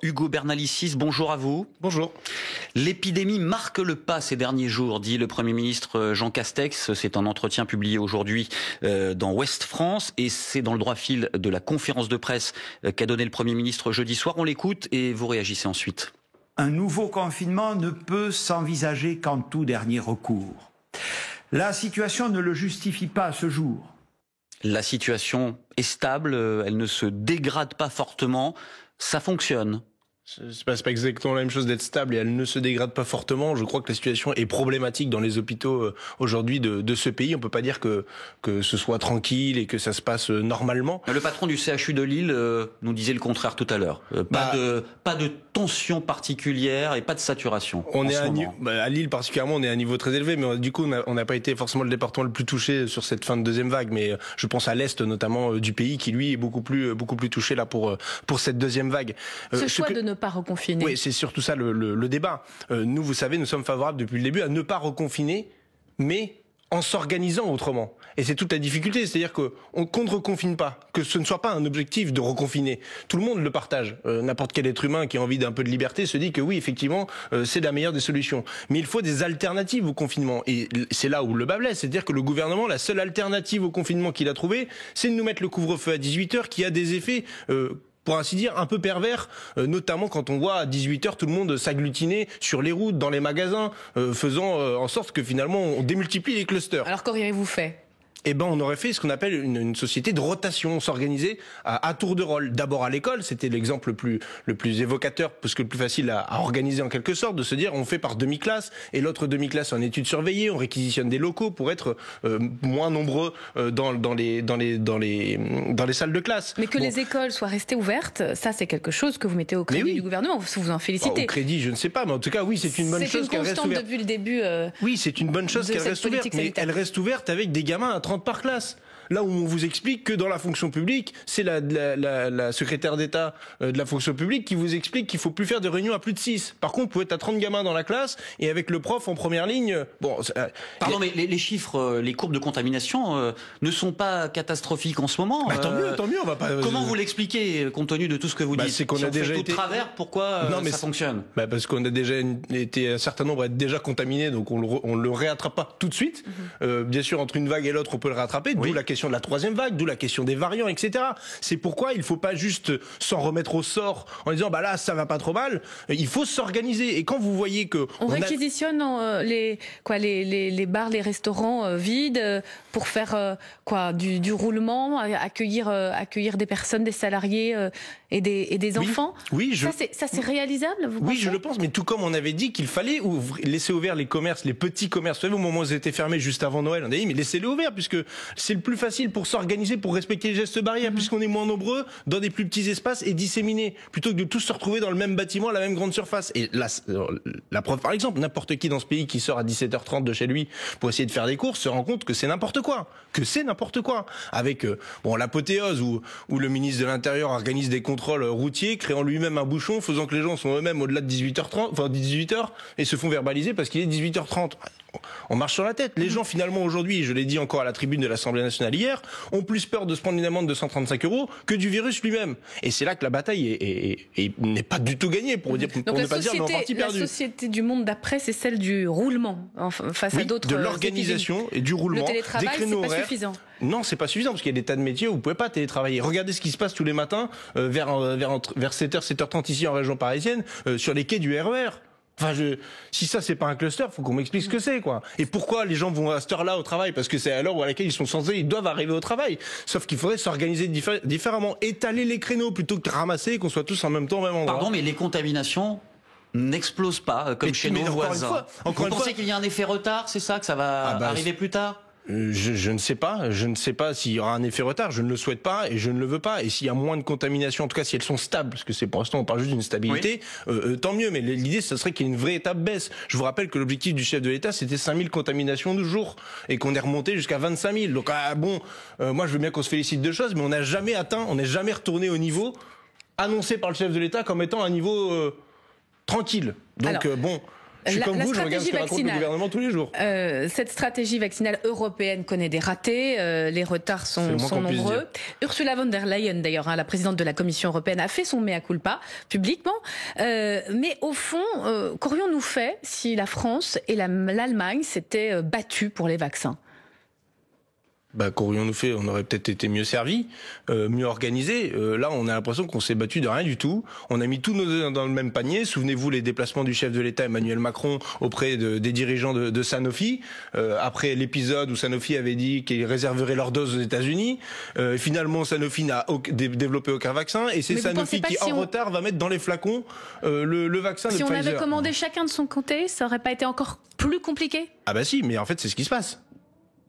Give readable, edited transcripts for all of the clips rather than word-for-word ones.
Hugo Bernalicis, bonjour à vous. Bonjour. L'épidémie marque le pas ces derniers jours, dit le Premier ministre Jean Castex. C'est un entretien publié aujourd'hui dans Ouest France et c'est dans le droit fil de la conférence de presse qu'a donné le Premier ministre jeudi soir. On l'écoute et vous réagissez ensuite. Un nouveau confinement ne peut s'envisager qu'en tout dernier recours. La situation ne le justifie pas à ce jour. La situation est stable, elle ne se dégrade pas fortement. Ça fonctionne. C'est pas exactement la même chose d'être stable et elle ne se dégrade pas fortement. Je crois que la situation est problématique dans les hôpitaux aujourd'hui de ce pays. On peut pas dire que ce soit tranquille et que ça se passe normalement. Le patron du CHU de Lille nous disait le contraire tout à l'heure. Pas de tension particulière et pas de saturation. On est à Lille particulièrement, on est à un niveau très élevé, mais du coup on n'a pas été forcément le département le plus touché sur cette fin de deuxième vague. Mais je pense à l'est notamment du pays qui lui est beaucoup plus touché là pour cette deuxième vague. Ce choix de ne pas reconfiner. Oui, c'est surtout ça le débat. Nous, vous savez, nous sommes favorables depuis le début à ne pas reconfiner, mais en s'organisant autrement. Et c'est toute la difficulté, c'est-à-dire qu'on ne reconfine pas, que ce ne soit pas un objectif de reconfiner. Tout le monde le partage. N'importe quel être humain qui a envie d'un peu de liberté se dit que oui, effectivement, c'est la meilleure des solutions. Mais il faut des alternatives au confinement. Et c'est là où le bât blesse, c'est-à-dire que le gouvernement, la seule alternative au confinement qu'il a trouvé, c'est de nous mettre le couvre-feu à 18h, qui a des effets pour ainsi dire, un peu pervers, notamment quand on voit à 18h tout le monde s'agglutiner sur les routes, dans les magasins, faisant en sorte que finalement on démultiplie les clusters. Alors qu'auriez-vous fait ? Eh ben, on aurait fait ce qu'on appelle une société de rotation. On s'organisait à tour de rôle. D'abord à l'école, c'était l'exemple le plus évocateur, parce que le plus facile à organiser en quelque sorte, de se dire on fait par demi-classe, et l'autre demi-classe en études surveillées, on réquisitionne des locaux pour être moins nombreux dans les salles de classe. Mais que les écoles soient restées ouvertes, ça c'est quelque chose que vous mettez au crédit du gouvernement, vous en félicitez. Au crédit, je ne sais pas, mais en tout cas oui, c'est une bonne chose qu'elle reste ouverte. C'est une constante depuis le début. Oui, c'est une bonne chose qu'elle reste ouverte, mais elle reste ouverte avec des gamins à 30 par classe. Là où on vous explique que dans la fonction publique, c'est la secrétaire d'État de la fonction publique qui vous explique qu'il faut plus faire de réunions à plus de 6. Par contre, vous pouvez être à 30 gamins dans la classe et avec le prof en première ligne. Bon, pardon, mais les chiffres, les courbes de contamination ne sont pas catastrophiques en ce moment. Bah, tant mieux, on va pas. Comment vous l'expliquez compte tenu de tout ce que vous dites? C'est qu'on a déjà été de travers. Pourquoi ça fonctionne? Parce qu'on a déjà été un certain nombre à être déjà contaminés, donc on le réattrape pas tout de suite. Bien sûr, entre une vague et l'autre, on peut le rattraper. D'où la question de la troisième vague, d'où la question des variants, etc. C'est pourquoi il faut pas juste s'en remettre au sort en disant bah là ça va pas trop mal. Il faut s'organiser. Et quand vous voyez que on réquisitionne les bars, les restaurants vides pour faire du roulement, accueillir des personnes, des salariés et des enfants. Oui, ça c'est réalisable. Vous pensez ? Je le pense. Mais tout comme on avait dit qu'il fallait laisser ouverts les commerces, les petits commerces. Vous savez, au moment où ils étaient fermés juste avant Noël, on a dit mais laissez-les ouverts puisque c'est le plus facile pour s'organiser, pour respecter les gestes barrières, puisqu'on est moins nombreux dans des plus petits espaces et disséminés, plutôt que de tous se retrouver dans le même bâtiment, à la même grande surface. Et là, la preuve par exemple, n'importe qui dans ce pays qui sort à 17h30 de chez lui pour essayer de faire des courses se rend compte que c'est n'importe quoi. Avec l'apothéose où le ministre de l'Intérieur organise des contrôles routiers, créant lui-même un bouchon, faisant que les gens sont eux-mêmes au-delà de 18h et se font verbaliser parce qu'il est 18h30. On marche sur la tête. Les gens, finalement, aujourd'hui, je l'ai dit encore à la tribune de l'Assemblée nationale hier, ont plus peur de se prendre une amende de 135 € que du virus lui-même. Et c'est là que la bataille n'est pas du tout gagnée, pour ne pas dire, mais en partie perdue. La société du monde d'après, c'est celle du roulement, face à d'autres de l'organisation et du roulement. Le télétravail, c'est pas suffisant. Non, c'est pas suffisant, parce qu'il y a des tas de métiers où vous pouvez pas télétravailler. Regardez ce qui se passe tous les matins, vers 7h, 7h30 ici en région parisienne, sur les quais du RER. Enfin, si ça c'est pas un cluster, faut qu'on m'explique ce que c'est, quoi. Et pourquoi les gens vont à cette heure-là au travail? Parce que c'est à l'heure à laquelle ils doivent arriver au travail. Sauf qu'il faudrait s'organiser différemment, étaler les créneaux plutôt que ramasser, qu'on soit tous en même temps au même endroit. Pardon, mais les contaminations n'explosent pas comme chez nos voisins. Vous pensez qu'il y a un effet retard, c'est ça, que ça va arriver plus tard? Je ne sais pas s'il y aura un effet retard, je ne le souhaite pas et je ne le veux pas. Et s'il y a moins de contamination, en tout cas si elles sont stables, parce que c'est pour l'instant on parle juste d'une stabilité, tant mieux. Mais l'idée, ce serait qu'il y ait une vraie étape baisse. Je vous rappelle que l'objectif du chef de l'État, c'était 5000 contaminations de jour et qu'on est remonté jusqu'à 25 000. Donc moi je veux bien qu'on se félicite de choses, mais on n'a jamais atteint, on n'est jamais retourné au niveau annoncé par le chef de l'État comme étant un niveau tranquille. Donc Je suis comme vous, je regarde ce que raconte le gouvernement tous les jours. Cette stratégie vaccinale européenne connaît des ratés, les retards sont nombreux. Ursula von der Leyen, d'ailleurs, la présidente de la Commission européenne, a fait son mea culpa publiquement. Mais au fond, qu'aurions-nous fait si la France et l'Allemagne s'étaient battues pour les vaccins ? Qu'aurions-nous fait ? On aurait peut-être été mieux servis, mieux organisés. Là, on a l'impression qu'on s'est battu de rien du tout. On a mis tous nos œufs dans le même panier. Souvenez-vous les déplacements du chef de l'État Emmanuel Macron auprès des dirigeants de Sanofi. Après l'épisode où Sanofi avait dit qu'ils réserveraient leurs doses aux États-Unis, finalement Sanofi n'a développé aucun vaccin et c'est Sanofi qui, en retard, va mettre dans les flacons le vaccin de Pfizer. Si on avait commandé chacun de son côté, ça aurait pas été encore plus compliqué ? Ah bah si, mais en fait c'est ce qui se passe.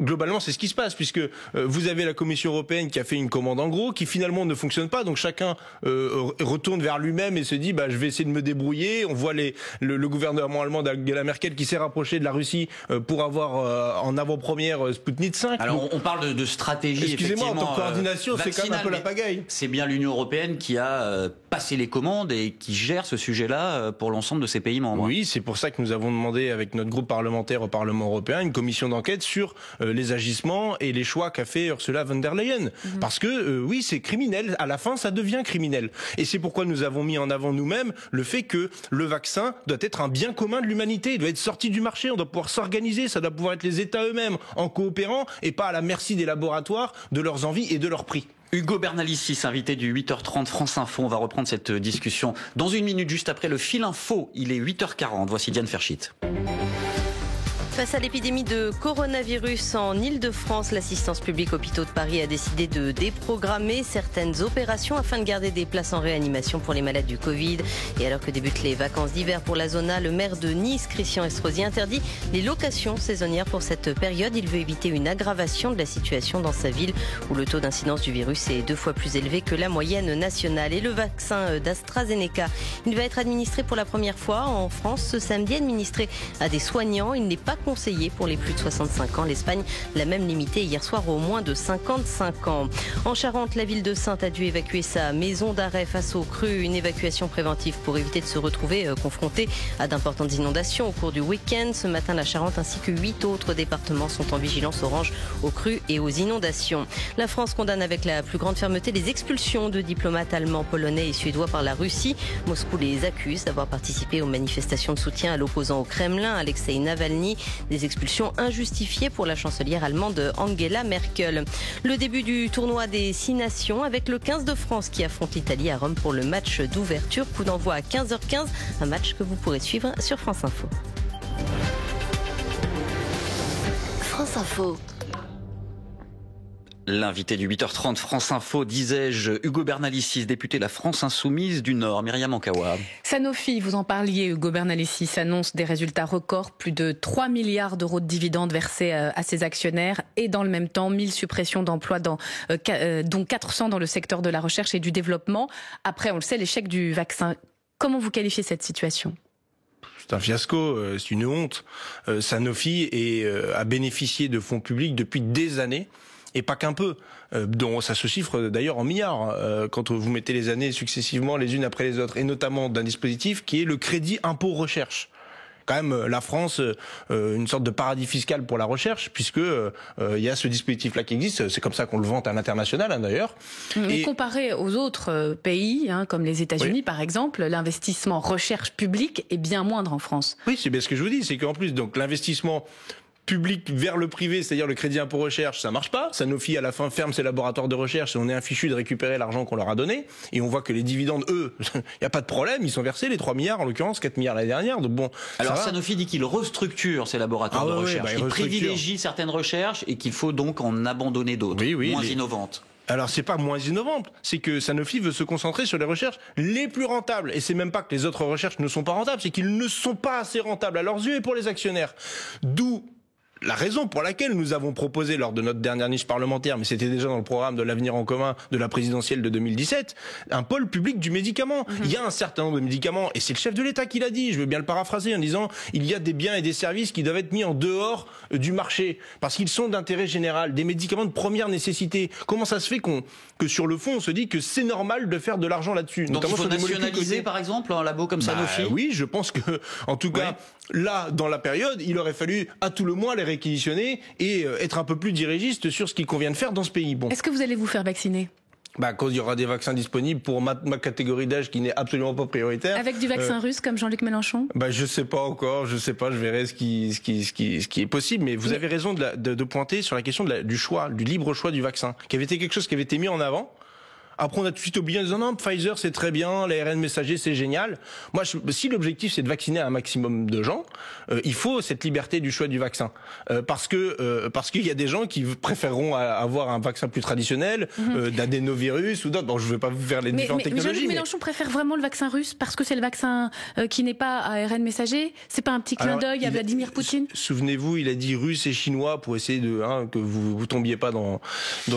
Globalement, c'est ce qui se passe, puisque vous avez la Commission européenne qui a fait une commande en gros, qui finalement ne fonctionne pas, donc chacun retourne vers lui-même et se dit je vais essayer de me débrouiller. On voit le gouvernement allemand d'Angela Merkel qui s'est rapproché de la Russie pour avoir en avant-première Sputnik 5. Alors on parle de stratégie. Excusez-moi, en tant que coordination, c'est quand même un peu la pagaille. C'est bien l'Union européenne qui a passé les commandes et qui gère ce sujet-là pour l'ensemble de ses pays membres. Oui, c'est pour ça que nous avons demandé avec notre groupe parlementaire au Parlement européen une commission d'enquête sur les agissements et les choix qu'a fait Ursula von der Leyen. Parce que oui, c'est criminel. À la fin, ça devient criminel. Et c'est pourquoi nous avons mis en avant nous-mêmes le fait que le vaccin doit être un bien commun de l'humanité. Il doit être sorti du marché. On doit pouvoir s'organiser. Ça doit pouvoir être les États eux-mêmes en coopérant et pas à la merci des laboratoires, de leurs envies et de leurs prix. Hugo Bernalicis, invité du 8h30 France Info. On va reprendre cette discussion dans une minute, juste après le fil info. Il est 8h40. Voici Diane Ferchit. Face à l'épidémie de coronavirus en Ile-de-France, l'assistance publique Hôpitaux de Paris a décidé de déprogrammer certaines opérations afin de garder des places en réanimation pour les malades du Covid. Et alors que débutent les vacances d'hiver pour la zona, le maire de Nice, Christian Estrosi, interdit les locations saisonnières pour cette période. Il veut éviter une aggravation de la situation dans sa ville où le taux d'incidence du virus est 2 fois plus élevé que la moyenne nationale. Et le vaccin d'AstraZeneca, il va être administré pour la première fois en France ce samedi, administré à des soignants. Il n'est pas conseillé pour les plus de 65 ans. L'Espagne l'a même limité hier soir aux moins de 55 ans. En Charente, la ville de Saintes a dû évacuer sa maison d'arrêt face aux crues. Une évacuation préventive pour éviter de se retrouver confronté à d'importantes inondations au cours du week-end. Ce matin, la Charente ainsi que 8 autres départements sont en vigilance orange aux crues et aux inondations. La France condamne avec la plus grande fermeté les expulsions de diplomates allemands, polonais et suédois par la Russie. Moscou les accuse d'avoir participé aux manifestations de soutien à l'opposant au Kremlin, Alexei Navalny. Des expulsions injustifiées pour la chancelière allemande Angela Merkel. Le début du tournoi des 6 nations avec le 15 de France qui affronte l'Italie à Rome pour le match d'ouverture. Coup d'envoi à 15h15, un match que vous pourrez suivre sur France Info. France Info. L'invité du 8h30 France Info, disais-je, Hugo Bernalicis, député de la France Insoumise du Nord. Myriam Ankawa. Sanofi, vous en parliez, Hugo Bernalicis annonce des résultats records, plus de 3 milliards d'euros de dividendes versés à ses actionnaires et dans le même temps 1000 suppressions d'emplois, dont 400 dans le secteur de la recherche et du développement. Après, on le sait, l'échec du vaccin. Comment vous qualifiez cette situation ? C'est un fiasco, c'est une honte. Sanofi a bénéficié de fonds publics depuis des années. Et pas qu'un peu, dont ça se chiffre d'ailleurs en milliards, quand vous mettez les années successivement les unes après les autres, et notamment d'un dispositif qui est le crédit impôt recherche. Quand même, la France, une sorte de paradis fiscal pour la recherche, puisque il y a ce dispositif-là qui existe. C'est comme ça qu'on le vante à l'international, d'ailleurs. Et comparé aux autres pays, comme les États-Unis, par exemple, l'investissement recherche publique est bien moindre en France. Oui, c'est bien ce que je vous dis, c'est qu'en plus, donc l'investissement public vers le privé, c'est-à-dire le crédit impôt recherche, ça marche pas. Sanofi, à la fin, ferme ses laboratoires de recherche et on est infichu de récupérer l'argent qu'on leur a donné. Et on voit que les dividendes, eux, il n'y a pas de problème, ils sont versés, les 3 milliards, en l'occurrence, 4 milliards l'année dernière. Donc bon. Alors Sanofi dit qu'il restructure ses laboratoires de recherche. Il privilégie certaines recherches et qu'il faut donc en abandonner d'autres, moins innovantes. Alors c'est pas moins innovant, c'est que Sanofi veut se concentrer sur les recherches les plus rentables. Et c'est même pas que les autres recherches ne sont pas rentables, c'est qu'ils ne sont pas assez rentables à leurs yeux et pour les actionnaires. D'où la raison pour laquelle nous avons proposé lors de notre dernière niche parlementaire, mais c'était déjà dans le programme de l'avenir en commun de la présidentielle de 2017, un pôle public du médicament. Il y a un certain nombre de médicaments, et c'est le chef de l'État qui l'a dit, je veux bien le paraphraser en disant, il y a des biens et des services qui doivent être mis en dehors du marché, parce qu'ils sont d'intérêt général, des médicaments de première nécessité. Comment ça se fait que sur le fond, on se dit que c'est normal de faire de l'argent là-dessus? Donc il faut nationaliser, par exemple, un labo comme Sanofi? Oui, je pense que, en tout cas, là, dans la période, il aurait fallu, à tout le moins, les réquisitionner et être un peu plus dirigiste sur ce qu'il convient de faire dans ce pays. Bon. Est-ce que vous allez vous faire vacciner? Quand il y aura des vaccins disponibles pour ma catégorie d'âge qui n'est absolument pas prioritaire. Avec du vaccin russe comme Jean-Luc Mélenchon? Je sais pas encore, je verrai ce qui est possible. Mais vous avez raison de pointer sur la question du choix, du libre choix du vaccin, qui avait été quelque chose qui avait été mis en avant. Après, on a tout de suite oublié en disant non, Pfizer c'est très bien, l'ARN messager c'est génial. Moi, si l'objectif c'est de vacciner un maximum de gens, il faut cette liberté du choix du vaccin, parce qu'il y a des gens qui préféreront avoir un vaccin plus traditionnel, d'adénovirus ou d'autres. Bon, je ne vais pas vous faire les différentes technologies. Jean-Luc Mélenchon préfère vraiment le vaccin russe parce que c'est le vaccin qui n'est pas à ARN messager. C'est pas un petit clin d'œil à Vladimir Poutine? Souvenez-vous, il a dit russe et chinois pour essayer que vous tombiez pas dans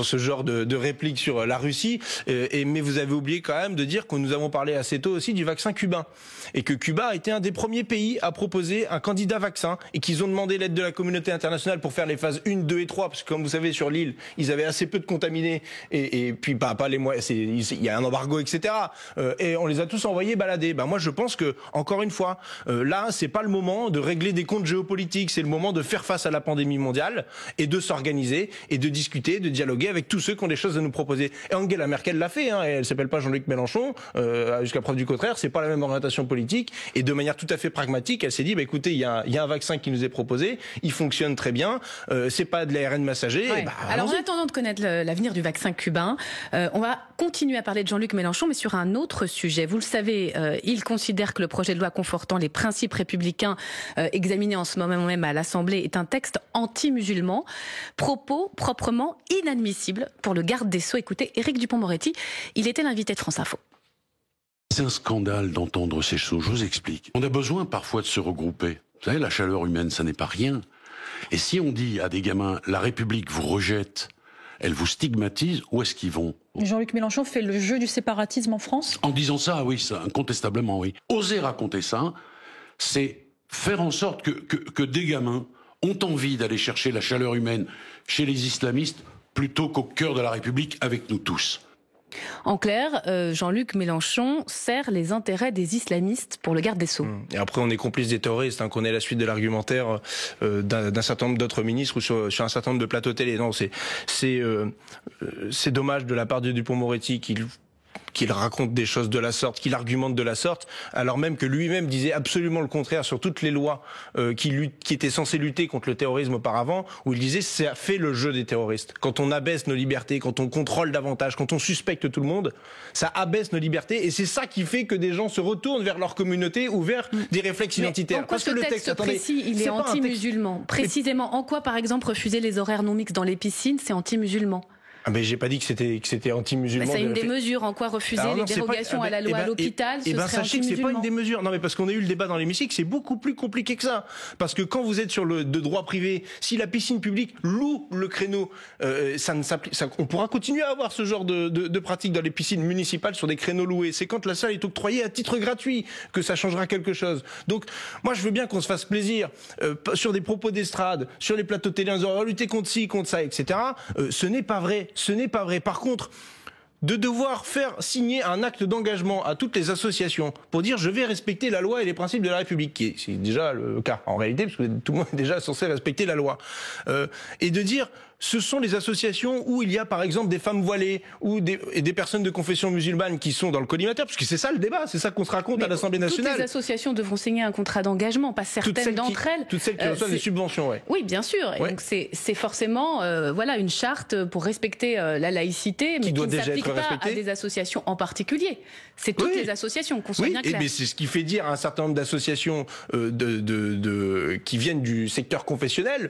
ce genre de réplique sur la Russie. Mais vous avez oublié quand même de dire que nous avons parlé assez tôt aussi du vaccin cubain. Et que Cuba a été un des premiers pays à proposer un candidat vaccin et qu'ils ont demandé l'aide de la communauté internationale pour faire les phases 1, 2 et 3, parce que comme vous savez, sur l'île, ils avaient assez peu de contaminés et puis pas les moyens, il y a un embargo, etc. Et on les a tous envoyés balader. Moi, je pense que, encore une fois, là, c'est pas le moment de régler des comptes géopolitiques, c'est le moment de faire face à la pandémie mondiale et de s'organiser et de discuter, de dialoguer avec tous ceux qui ont des choses à nous proposer. Et Angela Merkel l'a fait, elle s'appelle pas Jean-Luc Mélenchon, jusqu'à preuve du contraire, c'est pas la même orientation politique, et de manière tout à fait pragmatique, elle s'est dit, écoutez, il y a un vaccin qui nous est proposé, il fonctionne très bien, c'est pas de l'ARN messager. Ouais. Alors en attendant de connaître l'avenir du vaccin cubain, on va continuer à parler de Jean-Luc Mélenchon, mais sur un autre sujet. Vous le savez, il considère que le projet de loi confortant les principes républicains examiné en ce moment même à l'Assemblée est un texte anti-musulman, propos proprement inadmissibles pour le garde des Sceaux. Écoutez, Éric Dupond-Moretti, il était l'invité de France Info. C'est un scandale d'entendre ces choses, je vous explique. On a besoin parfois de se regrouper. Vous savez, la chaleur humaine, ça n'est pas rien. Et si on dit à des gamins, la République vous rejette, elle vous stigmatise, où est-ce qu'ils vont? Jean-Luc Mélenchon fait le jeu du séparatisme en France? En disant ça, oui, ça, incontestablement, oui. Oser raconter ça, c'est faire en sorte que des gamins ont envie d'aller chercher la chaleur humaine chez les islamistes plutôt qu'au cœur de la République avec nous tous. En clair, Jean-Luc Mélenchon sert les intérêts des islamistes pour le garde des Sceaux. Et après, on est complice des terroristes, qu'on ait la suite de l'argumentaire d'un certain nombre d'autres ministres ou sur un certain nombre de plateaux télé. Non, c'est dommage de la part de Dupond-Moretti qu'il raconte des choses de la sorte, qu'il argumente de la sorte, alors même que lui-même disait absolument le contraire sur toutes les lois qui étaient censées lutter contre le terrorisme auparavant, où il disait ça fait le jeu des terroristes. Quand on abaisse nos libertés, quand on contrôle davantage, quand on suspecte tout le monde, ça abaisse nos libertés et c'est ça qui fait que des gens se retournent vers leur communauté ou vers des réflexes identitaires. Parce que le texte précis, il est anti-musulman. Précisément, en quoi, par exemple, refuser les horaires non mixtes dans les piscines, c'est anti-musulman? Mais j'ai pas dit que c'était anti-musulman. C'est une des mesures. En quoi refuser les dérogations à la loi à l'hôpital, ce serait sachez que c'est pas une des mesures. Non, mais parce qu'on a eu le débat dans l'hémicycle, c'est beaucoup plus compliqué que ça. Parce que quand vous êtes sur de droit privé, si la piscine publique loue le créneau, on pourra continuer à avoir ce genre de pratique dans les piscines municipales sur des créneaux loués. C'est quand la salle est octroyée à titre gratuit que ça changera quelque chose. Donc, moi, je veux bien qu'on se fasse plaisir sur des propos d'estrade, sur les plateaux télé, en disant lutter contre ci, contre ça, etc. Ce n'est pas vrai. Ce n'est pas vrai. Par contre, de devoir faire signer un acte d'engagement à toutes les associations pour dire je vais respecter la loi et les principes de la République, c'est déjà le cas en réalité, parce que tout le monde est déjà censé respecter la loi, et de dire ce sont les associations où il y a par exemple des femmes voilées ou des personnes de confession musulmane qui sont dans le collimateur, parce que c'est ça le débat, c'est ça qu'on se raconte à l'Assemblée nationale. Toutes les associations devront signer un contrat d'engagement, pas certaines d'entre elles. Toutes celles qui reçoivent des subventions, ouais. Oui, bien sûr. Et donc c'est forcément une charte pour respecter la laïcité, mais qui ne s'applique pas à des associations en particulier. C'est toutes les associations, qu'on soit bien clair. Mais c'est ce qui fait dire à un certain nombre d'associations qui viennent du secteur confessionnel,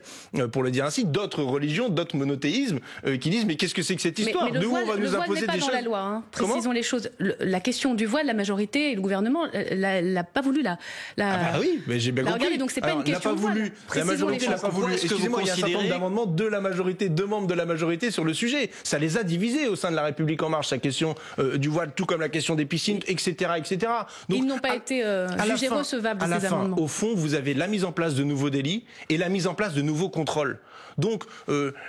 pour le dire ainsi, d'autres religions, d'autres monothéismes qui disent mais qu'est-ce que c'est que cette histoire? Mais le voile, on va nous imposer n'est pas des dans choses. la loi. Hein. Précisons les choses. La question du voile, la majorité et le gouvernement l'a pas voulu Ah bah oui, mais j'ai bien compris. Regardez, donc c'est pas une question de voile. La majorité n'a pas voulu. Excusez-moi, il y a un certain nombre d'amendements de la majorité, de membres de la majorité sur le sujet. Ça les a divisés au sein de La République En Marche, sa question du voile, tout comme la question des piscines, etc., etc. Donc, ils n'ont pas été jugés recevables, ces amendements. Au fond, vous avez la mise en place de nouveaux délits et la mise en place de nouveaux contrôles. Donc,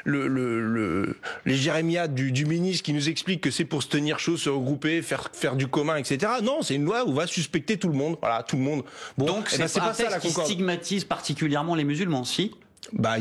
les jérémiades du ministre qui nous explique que c'est pour se tenir chaud, se regrouper, faire du commun, etc. Non, c'est une loi où on va suspecter tout le monde. Voilà, tout le monde. Bon, donc, c'est pas ça la concorde. Qui stigmatise particulièrement les musulmans, si? Bah,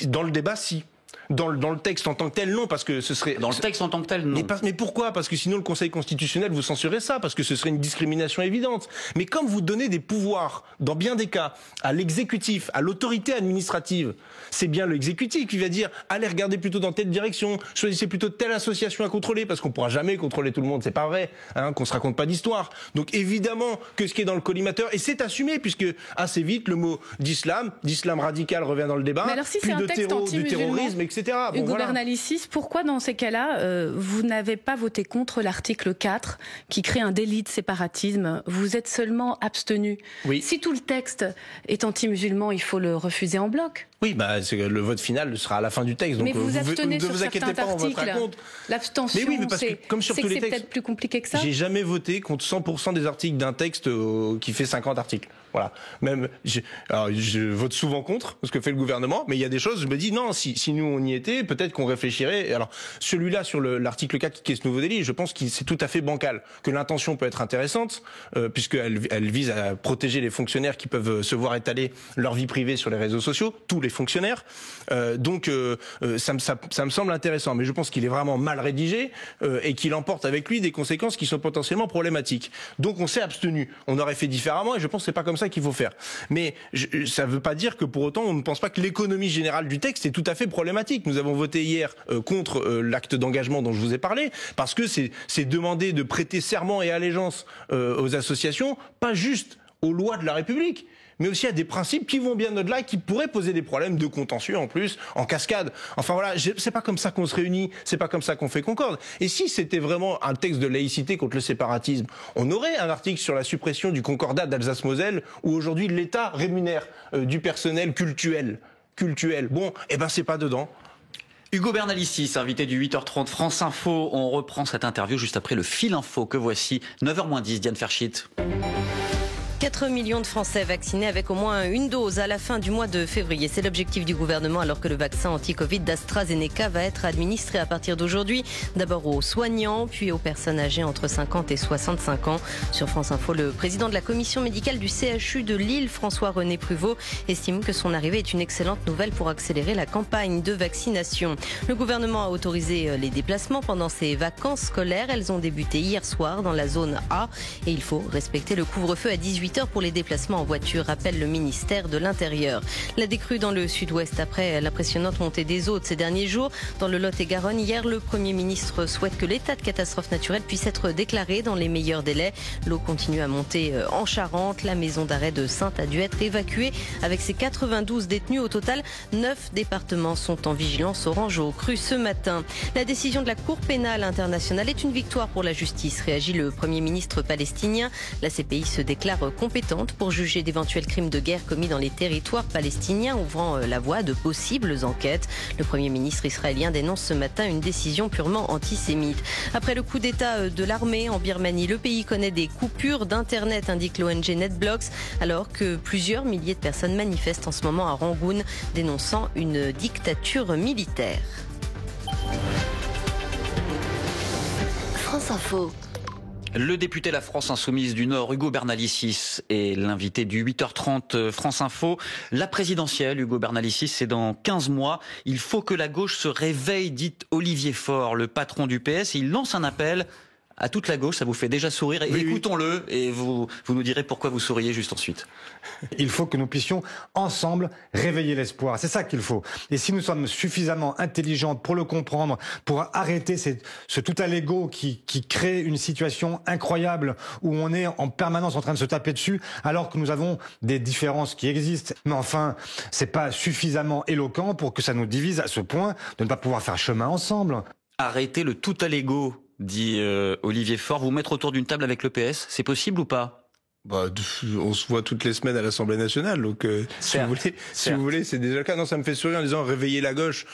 dans le débat, si. Dans le texte en tant que tel, non, parce que ce serait... Dans le texte en tant que tel, non. Mais pourquoi? Parce que sinon le Conseil constitutionnel vous censurez ça, parce que ce serait une discrimination évidente. Mais comme vous donnez des pouvoirs, dans bien des cas, à l'exécutif, à l'autorité administrative, c'est bien l'exécutif qui va dire « Allez regarder plutôt dans telle direction, choisissez plutôt telle association à contrôler », parce qu'on pourra jamais contrôler tout le monde, c'est pas vrai, hein, qu'on se raconte pas d'histoire. Donc évidemment que ce qui est dans le collimateur, et c'est assumé, puisque assez vite le mot d'islam radical revient dans le débat, mais alors, si puis de terrorisme, etc. Hugo Bernalicis, pourquoi dans ces cas-là, vous n'avez pas voté contre l'article 4 qui crée un délit de séparatisme? Vous êtes seulement abstenu. Oui. Si tout le texte est anti-musulman, il faut le refuser en bloc. Oui, bah, le vote final sera à la fin du texte. Mais donc vous abstenez ne sur vous inquiétez certains pas, on votera articles. contre. L'abstention, c'est peut-être plus compliqué que ça. J'ai jamais voté contre 100% des articles d'un texte qui fait 50 articles. Voilà. Même, je vote souvent contre ce que fait le gouvernement, mais il y a des choses, je me dis non, si nous on y était, peut-être qu'on réfléchirait. Alors, celui-là sur l'article 4 qui est ce nouveau délit, je pense que c'est tout à fait bancal. Que l'intention peut être intéressante, puisqu'elle vise à protéger les fonctionnaires qui peuvent se voir étaler leur vie privée sur les réseaux sociaux, tous les fonctionnaires. Donc, ça me semble intéressant, mais je pense qu'il est vraiment mal rédigé et qu'il emporte avec lui des conséquences qui sont potentiellement problématiques. Donc, on s'est abstenu. On aurait fait différemment, et je pense que c'est pas comme ça qu'il faut faire. Mais ça ne veut pas dire que pour autant on ne pense pas que l'économie générale du texte est tout à fait problématique. Nous avons voté hier contre l'acte d'engagement dont je vous ai parlé, parce que c'est demander de prêter serment et allégeance aux associations, pas juste aux lois de la République, mais aussi à des principes qui vont bien au-delà et qui pourraient poser des problèmes de contentieux en plus, en cascade. Enfin voilà, c'est pas comme ça qu'on se réunit, c'est pas comme ça qu'on fait concorde. Et si c'était vraiment un texte de laïcité contre le séparatisme, on aurait un article sur la suppression du concordat d'Alsace-Moselle où aujourd'hui l'État rémunère du personnel cultuel. Bon, eh ben c'est pas dedans. Hugo Bernalicis, invité du 8h30 France Info. On reprend cette interview juste après le fil info que voici. 9h-10, Diane Ferschit. 4 millions de Français vaccinés avec au moins une dose à la fin du mois de février. C'est l'objectif du gouvernement alors que le vaccin anti-Covid d'AstraZeneca va être administré à partir d'aujourd'hui. D'abord aux soignants, puis aux personnes âgées entre 50 et 65 ans. Sur France Info, le président de la commission médicale du CHU de Lille, François-René Pruvot, estime que son arrivée est une excellente nouvelle pour accélérer la campagne de vaccination. Le gouvernement a autorisé les déplacements pendant ces vacances scolaires. Elles ont débuté hier soir dans la zone A et il faut respecter le couvre-feu à 18h pour les déplacements en voiture, rappelle le ministère de l'Intérieur. La décrue dans le sud-ouest après l'impressionnante montée des eaux de ces derniers jours. Dans le Lot-et-Garonne, hier, le Premier ministre souhaite que l'état de catastrophe naturelle puisse être déclaré dans les meilleurs délais. L'eau continue à monter en Charente. La maison d'arrêt de Saintes a dû être évacuée avec ses 92 détenus. Au total, 9 départements sont en vigilance orange aux crues ce matin. La décision de la Cour pénale internationale est une victoire pour la justice, réagit le Premier ministre palestinien. La CPI se déclare compétente pour juger d'éventuels crimes de guerre commis dans les territoires palestiniens, ouvrant la voie de possibles enquêtes. Le Premier ministre israélien dénonce ce matin une décision purement antisémite. Après le coup d'État de l'armée en Birmanie, le pays connaît des coupures d'Internet, indique l'ONG NetBlocks, alors que plusieurs milliers de personnes manifestent en ce moment à Rangoon, dénonçant une dictature militaire. France Info. Le député La France Insoumise du Nord, Hugo Bernalicis, est l'invité du 8h30 France Info. La présidentielle, Hugo Bernalicis, c'est dans 15 mois. Il faut que la gauche se réveille, dit Olivier Faure, le patron du PS. Et il lance un appel à toute la gauche, ça vous fait déjà sourire. Oui, écoutons-le et vous nous direz pourquoi vous souriez juste ensuite. Il faut que nous puissions ensemble réveiller l'espoir. C'est ça qu'il faut. Et si nous sommes suffisamment intelligents pour le comprendre, pour arrêter ce tout à l'ego qui crée une situation incroyable où on est en permanence en train de se taper dessus, alors que nous avons des différences qui existent. Mais enfin, c'est pas suffisamment éloquent pour que ça nous divise à ce point de ne pas pouvoir faire chemin ensemble. Arrêtez le tout à l'ego, dit Olivier Faure. Vous mettre autour d'une table avec le PS, c'est possible ou pas? On se voit toutes les semaines à l'Assemblée nationale, donc si vous voulez, c'est déjà le cas. Non, ça me fait sourire en disant réveiller la gauche.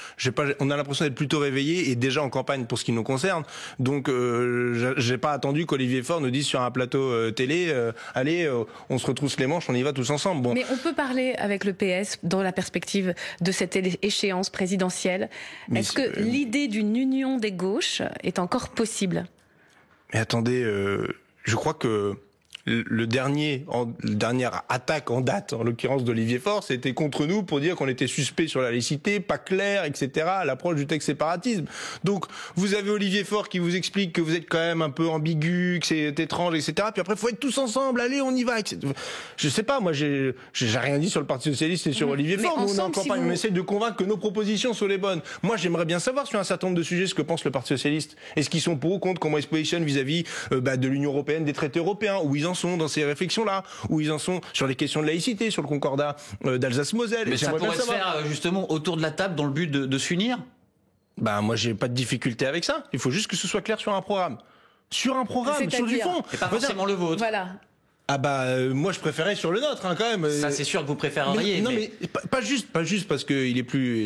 On a l'impression d'être plutôt réveillé et déjà en campagne pour ce qui nous concerne. Donc, j'ai pas attendu qu'Olivier Faure nous dise sur un plateau télé, allez, on se retrousse les manches, on y va tous ensemble. Bon. Mais on peut parler avec le PS dans la perspective de cette échéance présidentielle. Est-ce que l'idée d'une union des gauches est encore possible? Mais attendez, je crois que la dernière attaque en date, en l'occurrence d'Olivier Faure, c'était contre nous pour dire qu'on était suspect sur la laïcité, pas clair, etc., à l'approche du texte séparatisme. Donc, vous avez Olivier Faure qui vous explique que vous êtes quand même un peu ambigu, que c'est étrange, etc., puis après, faut être tous ensemble, allez, on y va, etc. Je sais pas, moi, j'ai rien dit sur le Parti Socialiste et sur Olivier Faure, mais on est en campagne, on essaie de convaincre que nos propositions sont les bonnes. Moi, j'aimerais bien savoir sur un certain nombre de sujets ce que pense le Parti Socialiste. Est-ce qu'ils sont pour ou contre, comment ils se positionnent vis-à-vis de l'Union européenne, des traités européens, où ils en sont dans ces réflexions-là, où ils en sont sur les questions de laïcité, sur le concordat d'Alsace-Moselle. Mais ça pourrait se faire justement autour de la table dans le but de s'unir? Moi, j'ai pas de difficulté avec ça. Il faut juste que ce soit clair sur un programme. Sur un programme, sur du fond. Et pas forcément le vôtre. Voilà. Moi je préférais sur le nôtre quand même. Ça c'est sûr que vous préféreriez. Mais pas juste parce que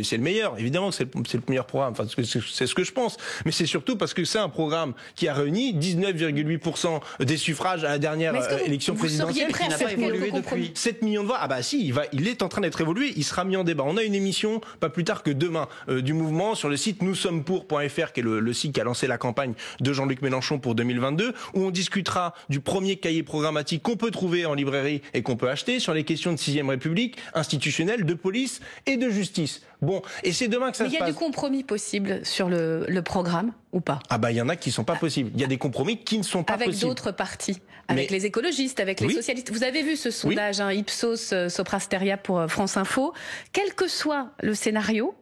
c'est le meilleur. Évidemment que c'est le meilleur programme. Enfin c'est ce que je pense. Mais c'est surtout parce que c'est un programme qui a réuni 19,8% des suffrages à la dernière élection présidentielle, qui n'a pas évolué depuis 7 millions de voix. Si, il est en train d'être évolué. Il sera mis en débat. On a une émission pas plus tard que demain du mouvement sur le site noussommepour.fr, qui est le site qui a lancé la campagne de Jean-Luc Mélenchon pour 2022, où on discutera du premier cahier programmatique qu'on peut trouver en librairie et qu'on peut acheter sur les questions de 6ème République, institutionnelle, de police et de justice. Bon, et c'est demain que ça se passe. Mais il y a du compromis possible sur le programme ou pas? Il y en a qui sont pas possibles. Il y a des compromis qui ne sont pas possibles. Avec d'autres partis, avec les écologistes, avec les socialistes. Vous avez vu ce sondage Ipsos Soprasteria pour France Info. Quel que soit le scénario,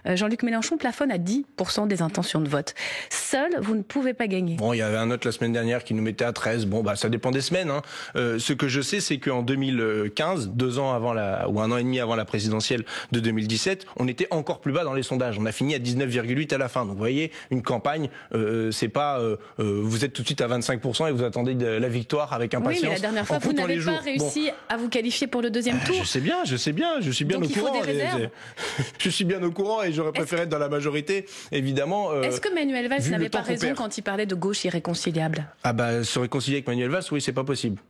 Jean-Luc Mélenchon plafonne à 10% des intentions de vote. Seul, vous ne pouvez pas gagner. Il y avait un autre la semaine dernière qui nous mettait à 13. Ça dépend des semaines. Ce que je sais, c'est qu'en 2015, 2 ans avant ou 1 an et demi avant la présidentielle de 2017, on était encore plus bas dans les sondages. On a fini à 19,8 à la fin. Donc vous voyez, une campagne, c'est pas vous êtes tout de suite à 25% et vous attendez la victoire avec impatience. Oui, mais la dernière fois, vous n'avez pas réussi à vous qualifier pour le deuxième tour. Je sais bien, je suis bien Donc au courant. Il faut des réserves. Je suis bien au courant et j'aurais préféré être dans la majorité, évidemment. Est-ce que Manuel Valls n'avait pas raison quand il parlait de gauche irréconciliable? Se réconcilier avec Manuel Valls, oui, c'est pas possible.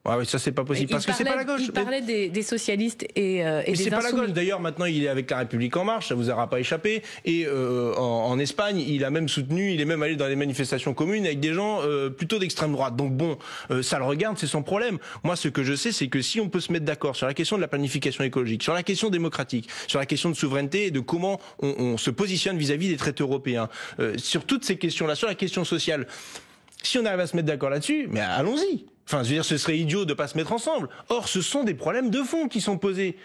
Oui, ça c'est pas possible parce que c'est pas la gauche. Il parlait des socialistes et des insoumis. C'est pas la gauche. D'ailleurs, maintenant, il est avec la République en marche. Ça vous aura pas échappé. Et en Espagne, il a même soutenu. Il est même allé dans les manifestations communes avec des gens plutôt d'extrême droite. Donc ça le regarde, c'est son problème. Moi, ce que je sais, c'est que si on peut se mettre d'accord sur la question de la planification écologique, sur la question démocratique, sur la question de souveraineté et de comment on se positionne vis-à-vis des traités européens, sur toutes ces questions-là, sur la question sociale, si on arrive à se mettre d'accord là-dessus, mais allons-y. Enfin, je veux dire, ce serait idiot de pas se mettre ensemble. Or, ce sont des problèmes de fond qui sont posés.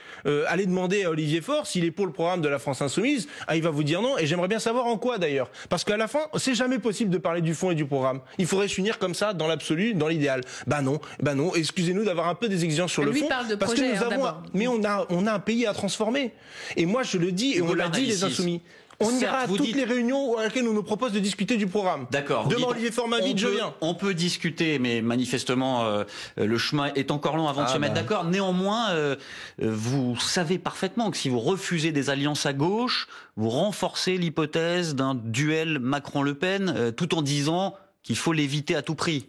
Allez demander à Olivier Faure s'il est pour le programme de la France Insoumise. Il va vous dire non. Et j'aimerais bien savoir en quoi, d'ailleurs. Parce qu'à la fin, c'est jamais possible de parler du fond et du programme. Il faudrait s'unir comme ça, dans l'absolu, dans l'idéal. Non. Excusez-nous d'avoir un peu des exigences sur le fond. Parle de parce projet, que nous avons, mais on a un pays à transformer. Et moi, je le dis, et on l'a dit, les Insoumis. On ira à toutes les réunions à laquelle on nous propose de discuter du programme. D'accord. Demain, Olivier Faure m'invite, je viens. On peut discuter, mais manifestement, le chemin est encore long avant de se mettre d'accord. Néanmoins, vous savez parfaitement que si vous refusez des alliances à gauche, vous renforcez l'hypothèse d'un duel Macron-Le Pen, tout en disant qu'il faut l'éviter à tout prix.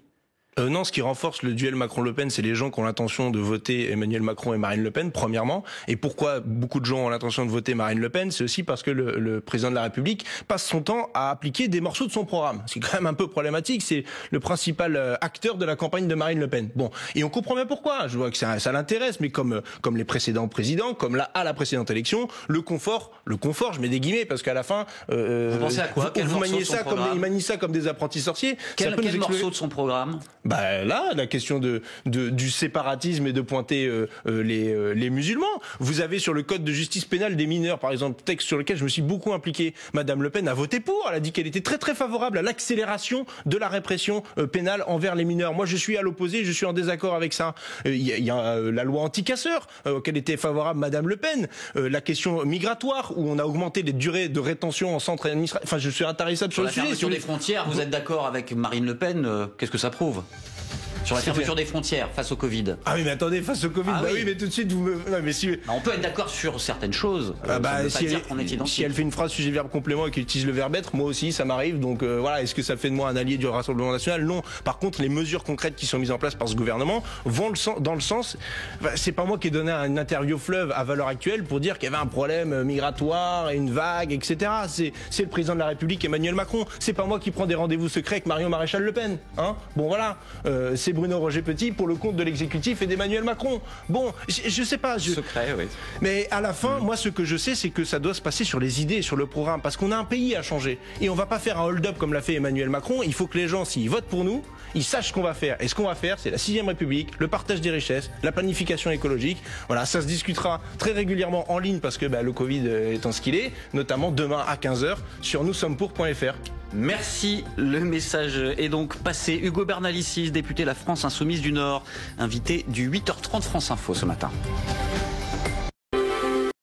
Non, ce qui renforce le duel Macron-Le Pen, c'est les gens qui ont l'intention de voter Emmanuel Macron et Marine Le Pen, premièrement. Et pourquoi beaucoup de gens ont l'intention de voter Marine Le Pen? C'est aussi parce que le président de la République passe son temps à appliquer des morceaux de son programme. C'est quand même un peu problématique. C'est le principal acteur de la campagne de Marine Le Pen. Bon, et on comprend bien pourquoi. Je vois que ça l'intéresse, mais comme les précédents présidents, comme à la précédente élection, le confort, je mets des guillemets parce qu'à la fin, vous pensez à quoi? Vous maniez ça comme ils manient ça comme des apprentis sorciers. Quel morceau de son programme? Là, la question du séparatisme et de pointer les musulmans. Vous avez sur le code de justice pénale des mineurs, par exemple, texte sur lequel je me suis beaucoup impliqué. Madame Le Pen a voté pour. Elle a dit qu'elle était très très favorable à l'accélération de la répression pénale envers les mineurs. Moi, je suis à l'opposé, je suis en désaccord avec ça. Il y a la loi anti-casseurs auquel était favorable Madame Le Pen. La question migratoire où on a augmenté les durées de rétention en centre administratif. Enfin, je suis intarissable sur le sujet. La fermeture des frontières, vous êtes d'accord avec Marine Le Pen? Qu'est-ce que ça prouve? Sur la fermeture des frontières face au Covid. Ah oui, mais attendez, face au Covid, oui, mais tout de suite vous me... Non, mais si... on peut être d'accord sur certaines choses. Si elle fait une phrase sujet verbe complément et qu'elle utilise le verbe être, moi aussi ça m'arrive. Donc voilà, est-ce que ça fait de moi un allié du Rassemblement national? Non. Par contre, les mesures concrètes qui sont mises en place par ce gouvernement vont dans le sens... c'est pas moi qui ai donné une interview fleuve à Valeurs Actuelles pour dire qu'il y avait un problème migratoire, une vague, etc. C'est le président de la République Emmanuel Macron. C'est pas moi qui prends des rendez-vous secrets avec Marion Maréchal Le Pen. Hein, bon voilà. C'est Bruno Roger Petit pour le compte de l'exécutif et d'Emmanuel Macron. Bon, je sais pas. Secret, oui. Mais à la fin, moi, ce que je sais, c'est que ça doit se passer sur les idées, sur le programme, parce qu'on a un pays à changer. Et on va pas faire un hold-up comme l'a fait Emmanuel Macron. Il faut que les gens, s'ils votent pour nous, ils sachent ce qu'on va faire. Et ce qu'on va faire, c'est la 6ème République, le partage des richesses, la planification écologique. Voilà, ça se discutera très régulièrement en ligne parce que le Covid étant ce qu'il est, notamment demain à 15h sur noussommepour.fr. Merci, le message est donc passé. Hugo Bernalicis, député La France Insoumise du Nord, invité du 8h30 France Info ce matin.